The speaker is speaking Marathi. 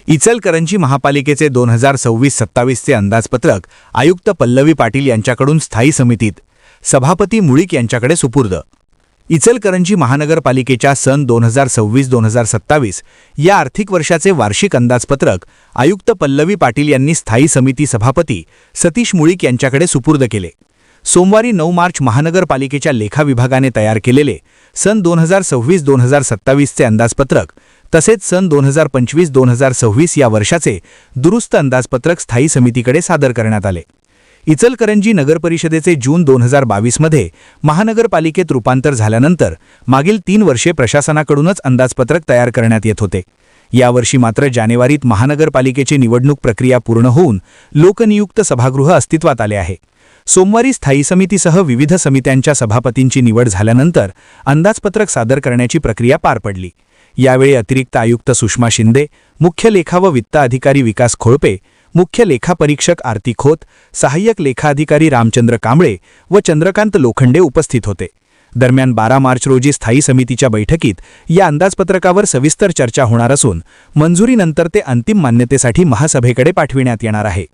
इचलकरंजी महापालिकेचे 2026-27 चे अंदाजपत्रक आयुक्त पल्लवी पाटील यांच्याकडून स्थायी समितीत, सभापती मुळीक यांच्याकडे सुपूर्द. इचलकरंजी महानगरपालिकेच्या सन 2026-2027 या आर्थिक वर्षाचे वार्षिक अंदाजपत्रक आयुक्त पल्लवी पाटील यांनी स्थायी समिती सभापती सतीश मुळीक यांच्याकडे सुपूर्द केले. सोमवारी 9 मार्च महानगरपालिकेच्या लेखा विभागाने तयार केलेले सन 2026-2027 चे अंदाजपत्रक तसेच सन 2025-2026 या वर्षाचे दुरुस्त अंदाजपत्रक स्थायी समितीकडे सादर करण्यात आले. इचलकरंजी नगरपरिषदेचे जून 2022 मध्ये महानगरपालिकेत रूपांतर झाल्यानंतर मागील 3 वर्षे प्रशासनाकडूनच अंदाजपत्रक तयार करण्यात येत होते. यावर्षी मात्र जानेवारीत महानगरपालिकेची निवडणूक प्रक्रिया पूर्ण होऊन लोकनियुक्त सभागृह अस्तित्वात आले आहे. सोमवारी स्थायी समितीसह विविध समित्यांच्या सभापतींची निवड झाल्यानंतर अंदाजपत्रक सादर करण्याची प्रक्रिया पार पडली. यावेळी अतिरिक्त आयुक्त सुषमा शिंदे, मुख्य लेखा व वित्त अधिकारी विकास खोळपे, मुख्य लेखापरीक्षक आरती खोत, सहाय्यक लेखा अधिकारी रामचंद्र कांबळे व चंद्रकांत लोखंडे उपस्थित होते. दरम्यान 12 मार्च रोजी स्थायी समितीच्या बैठकीत या अंदाजपत्रकावर सविस्तर चर्चा होणार असून मंजुरीनंतर ते अंतिम मान्यतेसाठी महासभेकडे पाठविण्यात येणार आहे.